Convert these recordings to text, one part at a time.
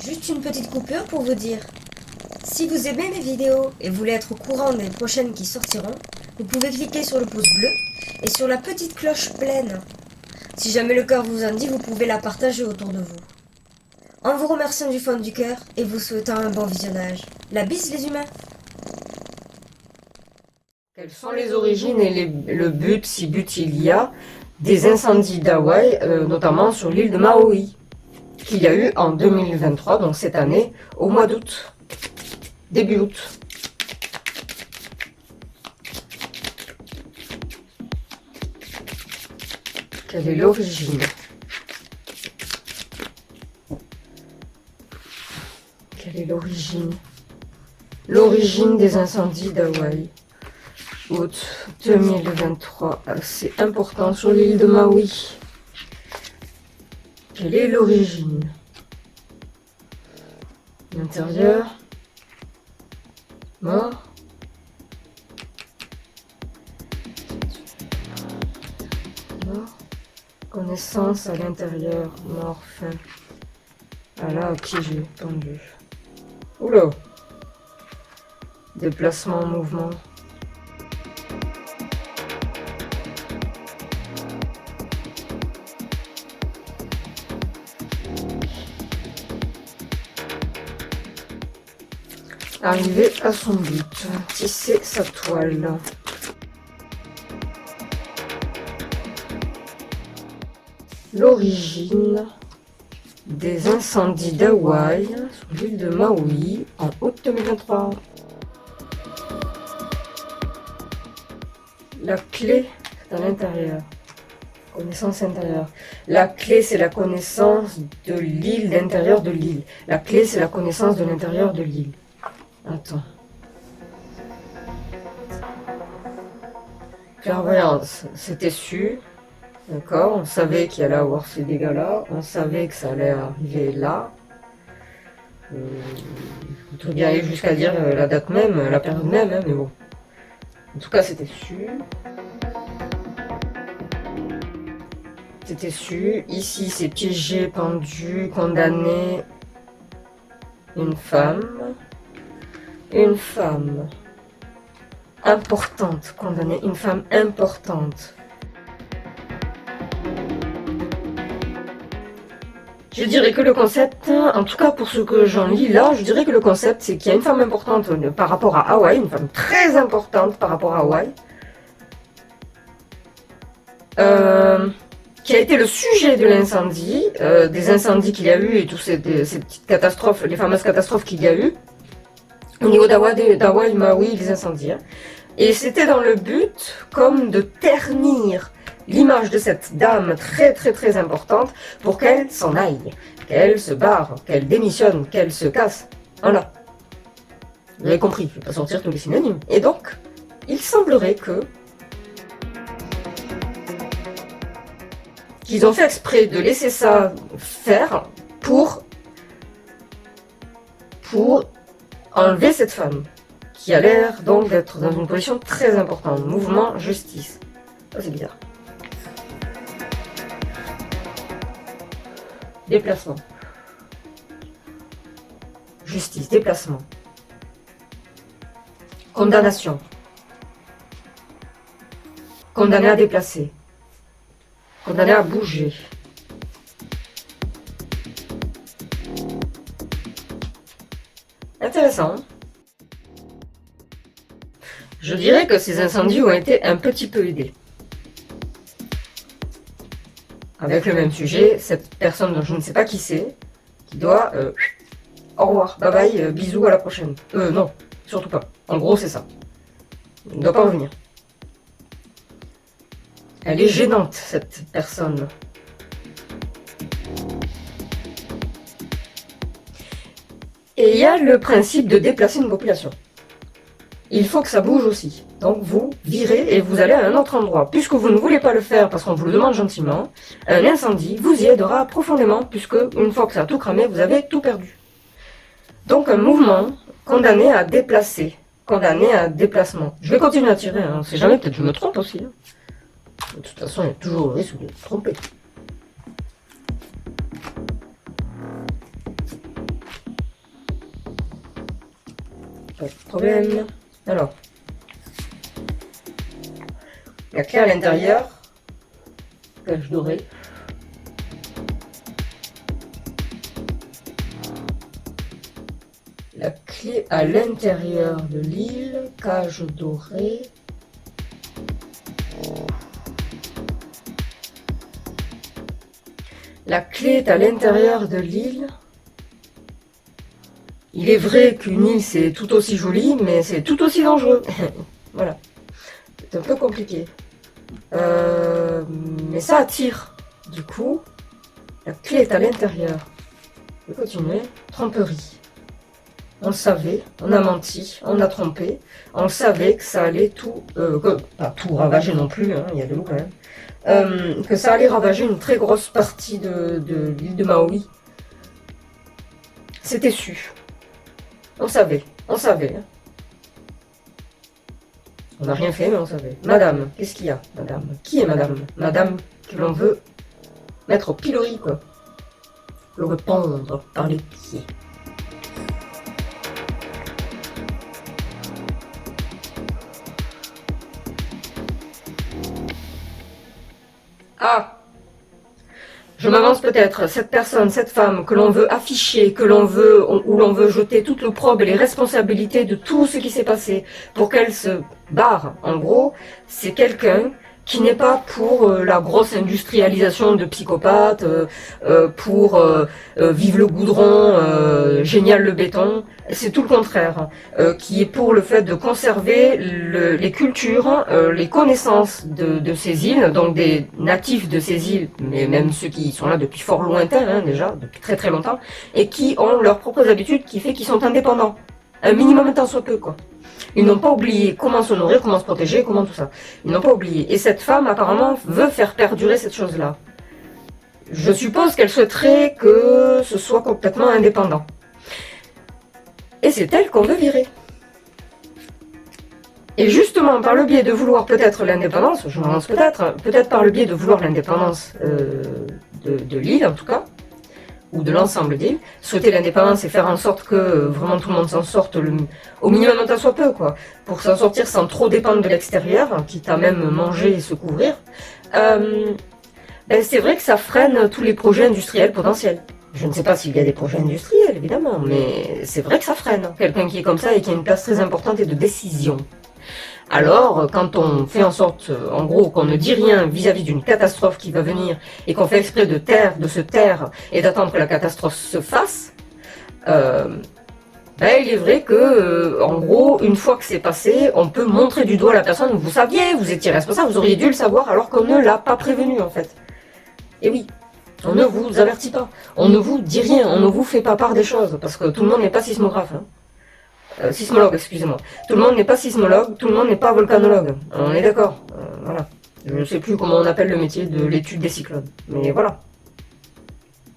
Juste une petite coupure pour vous dire. Si vous aimez mes vidéos et voulez être au courant des prochaines qui sortiront, vous pouvez cliquer sur le pouce bleu et sur la petite cloche pleine. Si jamais le cœur vous en dit, vous pouvez la partager autour de vous. En vous remerciant du fond du cœur et vous souhaitant un bon visionnage. La bise les humains. Quelles sont les origines et le but, si but il y a, des incendies d'Hawaï, notamment sur l'île de Maui, qu'il y a eu en 2023, donc cette année, au mois d'août, début août. Quelle est l'origine? Quelle est l'origine? L'origine des incendies d'Hawaï. Août 2023, c'est important sur l'île de Maui. Quelle est l'origine? L'intérieur. Mort. Mort. Connaissance à l'intérieur. Mort. Fin. Ah là, piégé, tendu. Oula. Déplacement, mouvement. Arriver à son but, tisser sa toile. L'origine des incendies d'Hawaï sur l'île de Maui en août 2023. La clé, c'est à l'intérieur. Connaissance intérieure. La clé, c'est la connaissance de l'île, l'intérieur de l'île. La clé, c'est la connaissance de l'intérieur de l'île. Attends. Clairvoyance, c'était su. D'accord, on savait qu'il allait avoir ces dégâts-là. On savait que ça allait arriver là. On peut bien aller jusqu'à dire la date même, la période même, hein, mais bon. En tout cas, c'était su. C'était su. Ici, c'est piégé, pendu, condamné. Une femme. Une femme importante, condamnée, une femme importante. Je dirais que le concept, en tout cas pour ce que j'en lis là, je dirais que le concept c'est qu'il y a une femme importante par rapport à Hawaï, une femme très importante par rapport à Hawaï, qui a été le sujet de l'incendie, des incendies qu'il y a eu et toutes ces petites catastrophes, les fameuses catastrophes qu'il y a eu. Au niveau d'Hawaï, Maui, les incendies. Hein. Et c'était dans le but, comme de ternir l'image de cette dame très très très importante pour qu'elle s'en aille, qu'elle se barre, qu'elle démissionne, qu'elle se casse. Voilà. Vous avez compris, je ne vais pas sortir tous les synonymes. Et donc, il semblerait qu'ils ont fait exprès de laisser ça faire pour enlever cette femme, qui a l'air donc d'être dans une position très importante. Mouvement, justice. Ça, c'est bizarre. Déplacement. Justice, déplacement. Condamnation. Condamné à déplacer. Condamné à bouger. Intéressant. Je dirais que ces incendies ont été un petit peu aidés. Avec le même sujet, cette personne dont je ne sais pas qui c'est, qui doit... au revoir, bye bye, bisous, à la prochaine. Non, surtout pas. En gros, c'est ça. Il ne doit pas revenir. Elle est gênante, cette personne. Et il y a le principe de déplacer une population. Il faut que ça bouge aussi. Donc vous virez et vous allez à un autre endroit. Puisque vous ne voulez pas le faire parce qu'on vous le demande gentiment, un incendie vous y aidera profondément puisque une fois que ça a tout cramé, vous avez tout perdu. Donc un mouvement condamné à déplacer, condamné à déplacement. Je vais continuer à tirer, hein. On ne sait jamais, peut-être que je me trompe aussi. Hein. De toute façon, il y a toujours le risque de se tromper. pas de problème. Alors, la clé à l'intérieur, cage dorée. La clé à l'intérieur de l'île, cage dorée. La clé est à l'intérieur de l'île. Il est vrai qu'une île c'est tout aussi joli, mais c'est tout aussi dangereux. Voilà. C'est un peu compliqué. Mais ça attire. Du coup, la clé est à l'intérieur. Je vais continuer. Tromperie. On le savait, on a menti, on a trompé. On le savait que ça allait tout... pas tout ravager non plus, hein, il y a de l'eau quand même. Que ça allait ravager une très grosse partie de l'île de Maui. C'était su. On savait, on savait. On n'a rien fait, mais on savait. Madame, qu'est-ce qu'il y a, madame? Qui est madame? Madame que l'on veut mettre au pilori, quoi. Le répandre par les pieds. Ah! Je m'avance peut-être, cette personne, cette femme que l'on veut afficher, où l'on veut jeter toute l'opprobre et les responsabilités de tout ce qui s'est passé pour qu'elle se barre. En gros, c'est quelqu'un qui n'est pas pour la grosse industrialisation de psychopathes, pour vive le goudron, génial le béton. C'est tout le contraire, qui est pour le fait de conserver les cultures, les connaissances de ces îles, donc des natifs de ces îles, mais même ceux qui sont là depuis fort lointain, hein, déjà, depuis très très longtemps, et qui ont leurs propres habitudes, qui fait qu'ils sont indépendants. Un minimum tant soit peu, quoi. Ils n'ont pas oublié comment s'honorer, comment se protéger, comment tout ça. Ils n'ont pas oublié. Et cette femme, apparemment, veut faire perdurer cette chose-là. Je suppose qu'elle souhaiterait que ce soit complètement indépendant. Et c'est elle qu'on veut virer. Et justement, par le biais de vouloir peut-être l'indépendance, je m'avance peut-être par le biais de vouloir l'indépendance de l'île, en tout cas, ou de l'ensemble d'île, souhaiter l'indépendance et faire en sorte que vraiment tout le monde s'en sorte au minimum tant soit peu, quoi, pour s'en sortir sans trop dépendre de l'extérieur, quitte à même manger et se couvrir, c'est vrai que ça freine tous les projets industriels potentiels. Je ne sais pas s'il y a des projets industriels, évidemment, mais c'est vrai que ça freine quelqu'un qui est comme ça et qui a une place très importante et de décision. Alors, quand on fait en sorte, en gros, qu'on ne dit rien vis-à-vis d'une catastrophe qui va venir, et qu'on fait exprès de se taire, et d'attendre que la catastrophe se fasse, il est vrai que, en gros, une fois que c'est passé, on peut montrer du doigt la personne, vous saviez, vous étiez responsable, vous auriez dû le savoir, alors qu'on ne l'a pas prévenu, en fait. Et oui, on ne vous avertit pas, on ne vous dit rien, on ne vous fait pas part des choses, parce que tout le monde n'est pas sismographe, hein. Sismologue, excusez-moi. Tout le monde n'est pas sismologue, tout le monde n'est pas volcanologue. On est d'accord. Voilà. Je ne sais plus comment on appelle le métier de l'étude des cyclones. Mais voilà.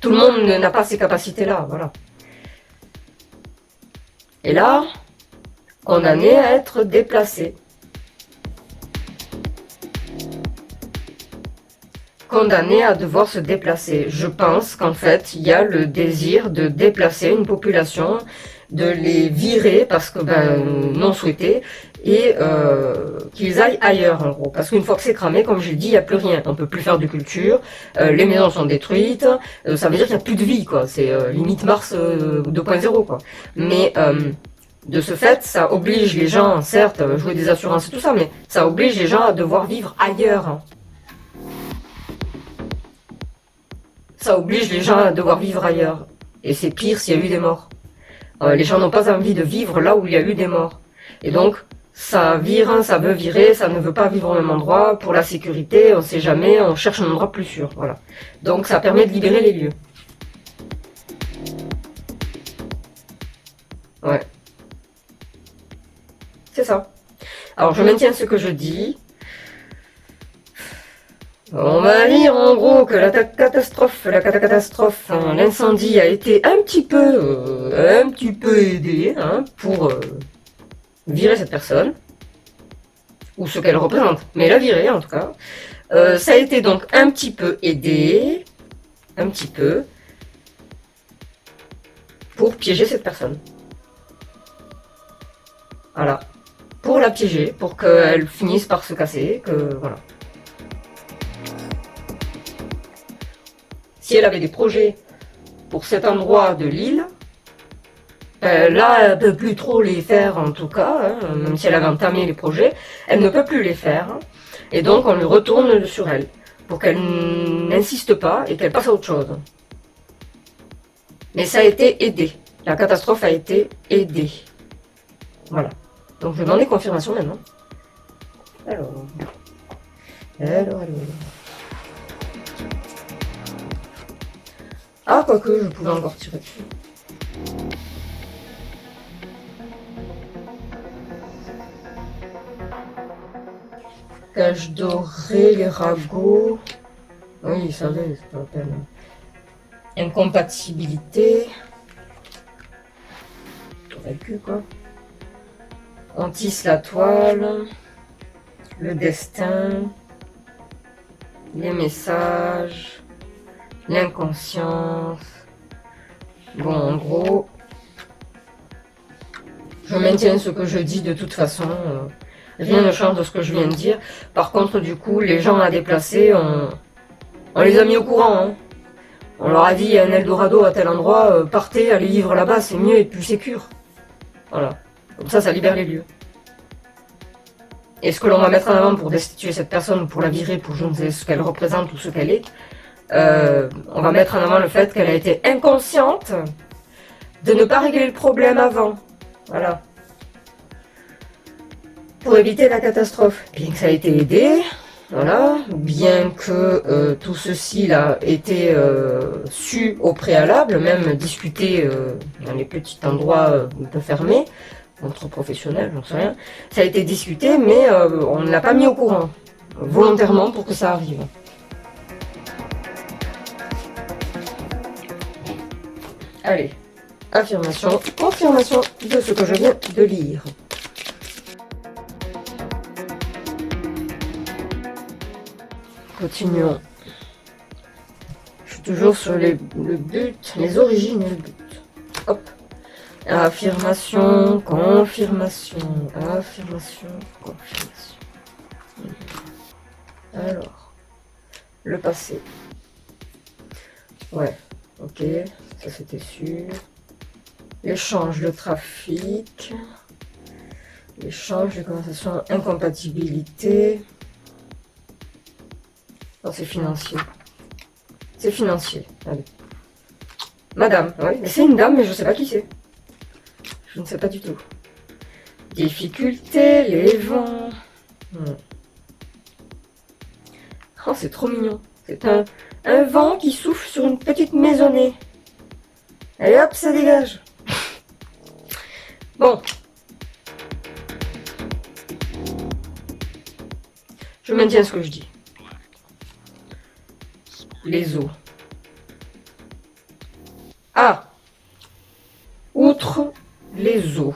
Tout le monde n'a pas ces capacités-là. Voilà. Et là, condamné à être déplacé. Condamné à devoir se déplacer. Je pense qu'en fait, il y a le désir de déplacer une population, de les virer parce que non souhaités et qu'ils aillent ailleurs en gros. Parce qu'une fois que c'est cramé, comme j'ai dit, il n'y a plus rien. On peut plus faire de culture, les maisons sont détruites, ça veut dire qu'il n'y a plus de vie, quoi. C'est limite Mars 2.0, quoi. Mais de ce fait, ça oblige les gens, certes, à jouer des assurances et tout ça, mais ça oblige les gens à devoir vivre ailleurs. Ça oblige les gens à devoir vivre ailleurs. Et c'est pire s'il y a eu des morts. Les gens n'ont pas envie de vivre là où il y a eu des morts. Et donc, ça vire, ça veut virer, ça ne veut pas vivre au même endroit. Pour la sécurité, on sait jamais, on cherche un endroit plus sûr. Voilà. Donc, ça permet de libérer les lieux. Ouais. C'est ça. Alors, je maintiens ce que je dis. On va dire en gros que la catastrophe, l'incendie a été un petit peu aidé, hein, pour virer cette personne, ou ce qu'elle représente, mais la virer en tout cas. Ça a été donc un petit peu aidé, un petit peu, pour piéger cette personne. Voilà. Pour la piéger, pour qu'elle finisse par se casser, que voilà. Si elle avait des projets pour cet endroit de l'île, là, elle ne peut plus trop les faire en tout cas, hein, même si elle avait entamé les projets, elle ne peut plus les faire. Hein, et donc on lui retourne sur elle, pour qu'elle n'insiste pas et qu'elle passe à autre chose. Mais ça a été aidé. La catastrophe a été aidée. Voilà. Donc je vais demander confirmation maintenant. Alors. Ah, quoique, je pouvais encore tirer dessus. Cage dorée, les ragots. Oui, ça va, c'est pas la peine. Incompatibilité. Vaincu, quoi. On tisse la toile. Le destin. Les messages. L'inconscience. Bon, en gros, je maintiens ce que je dis de toute façon. Rien ne change de ce que je viens de dire. Par contre, du coup, les gens à déplacer, on les a mis au courant. Hein. On leur a dit, il y a un Eldorado à tel endroit, partez, allez vivre là-bas, c'est mieux et plus sécure. Voilà. Comme ça libère les lieux. Et ce que l'on va mettre en avant pour destituer cette personne ou pour la virer, pour je ne sais ce qu'elle représente ou ce qu'elle est, on va mettre en avant le fait qu'elle a été inconsciente de ne pas régler le problème avant. Voilà. Pour éviter la catastrophe. Bien que ça a été aidé, voilà, bien que tout ceci là été su au préalable, même discuté dans les petits endroits un peu fermés, entre professionnels, j'en sais rien, ça a été discuté, mais on ne l'a pas mis au courant, volontairement pour que ça arrive. Allez, affirmation, confirmation de ce que je viens de lire. Continuons. Je suis toujours sur le but, les origines et le but. Hop. Affirmation, confirmation, affirmation, confirmation. Alors, le passé. Ouais, ok, ça c'était sûr. L'échange, le trafic. L'échange, les conversations, incompatibilité. Non, c'est financier. C'est financier. Allez. Madame, oui, c'est une dame, mais je sais pas qui c'est. Je ne sais pas du tout. Difficulté, les vents. Oh, c'est trop mignon. C'est un vent qui souffle sur une petite maisonnée. Allez hop, ça dégage. Bon. Je maintiens ce que je dis. Les eaux. Ah. Outre les eaux.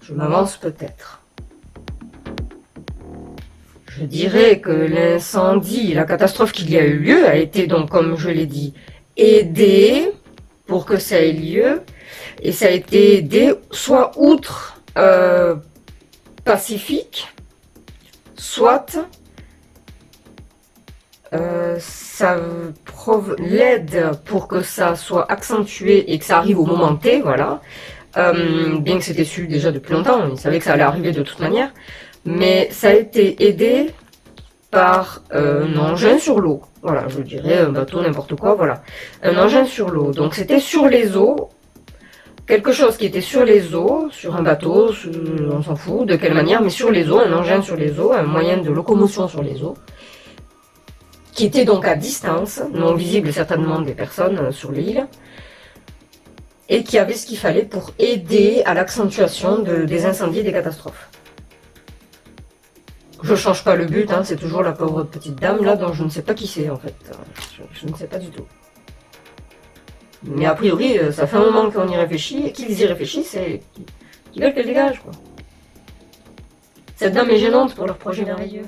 Je m'avance peut-être. Je dirais que l'incendie, la catastrophe qu'il y a eu lieu a été donc, comme je l'ai dit, aidé pour que ça ait lieu. Et ça a été aidé soit outre Pacifique, soit ça l'aide pour que ça soit accentué et que ça arrive au moment T, voilà. Bien que c'était su déjà depuis longtemps, ils savaient que ça allait arriver de toute manière. Mais ça a été aidé par un engin sur l'eau. Voilà, je dirais un bateau, n'importe quoi, voilà. Un engin sur l'eau. Donc c'était sur les eaux, quelque chose qui était sur les eaux, sur un bateau, on s'en fout de quelle manière, mais sur les eaux, un engin sur les eaux, un moyen de locomotion sur les eaux, qui était donc à distance, non visible certainement des personnes sur l'île, et qui avait ce qu'il fallait pour aider à l'accentuation des incendies et des catastrophes. Je change pas le but, hein, c'est toujours la pauvre petite dame là dont je ne sais pas qui c'est en fait. Je ne sais pas du tout. Mais a priori, ça fait un moment qu'on y réfléchit, et qu'ils y réfléchissent et qu'ils veulent qu'elle dégage, quoi. Cette dame est gênante pour leur projet merveilleux.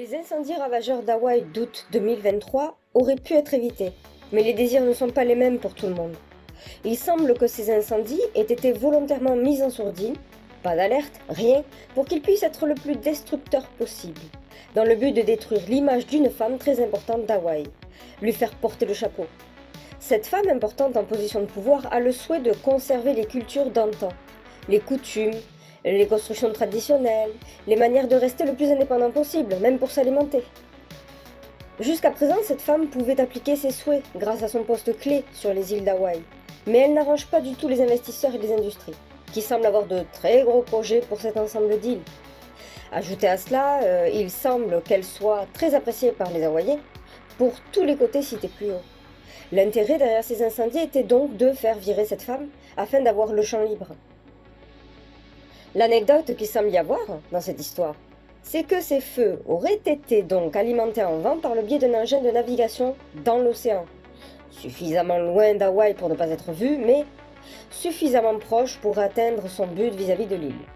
Les incendies ravageurs d'Hawaï d'août 2023 auraient pu être évités, mais les désirs ne sont pas les mêmes pour tout le monde. Il semble que ces incendies aient été volontairement mis en sourdine, pas d'alerte, rien, pour qu'ils puissent être le plus destructeurs possible, dans le but de détruire l'image d'une femme très importante d'Hawaï, lui faire porter le chapeau. Cette femme importante en position de pouvoir a le souhait de conserver les cultures d'antan, les coutumes, les constructions traditionnelles, les manières de rester le plus indépendant possible, même pour s'alimenter. Jusqu'à présent, cette femme pouvait appliquer ses souhaits grâce à son poste clé sur les îles d'Hawaï, mais elle n'arrange pas du tout les investisseurs et les industries, qui semblent avoir de très gros projets pour cet ensemble d'îles. Ajoutez à cela, il semble qu'elle soit très appréciée par les Hawaïens, pour tous les côtés cités plus haut. L'intérêt derrière ces incendies était donc de faire virer cette femme, afin d'avoir le champ libre. L'anecdote qu'il semble y avoir dans cette histoire, c'est que ces feux auraient été donc alimentés en vent par le biais d'un engin de navigation dans l'océan, suffisamment loin d'Hawaï pour ne pas être vu, mais suffisamment proche pour atteindre son but vis-à-vis de l'île.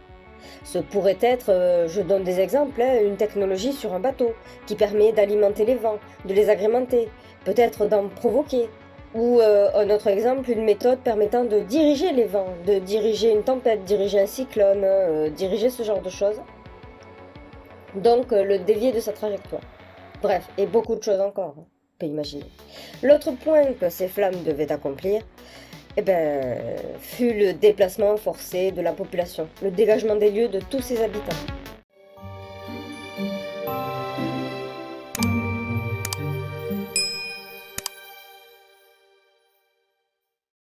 Ce pourrait être, je donne des exemples, une technologie sur un bateau qui permet d'alimenter les vents, de les agrémenter, peut-être d'en provoquer. Ou un autre exemple, une méthode permettant de diriger les vents, de diriger une tempête, diriger un cyclone, diriger ce genre de choses. Donc le dévier de sa trajectoire. Bref, et beaucoup de choses encore, on peut imaginer. L'autre point que ces flammes devaient accomplir, fut le déplacement forcé de la population, le dégagement des lieux de tous ses habitants.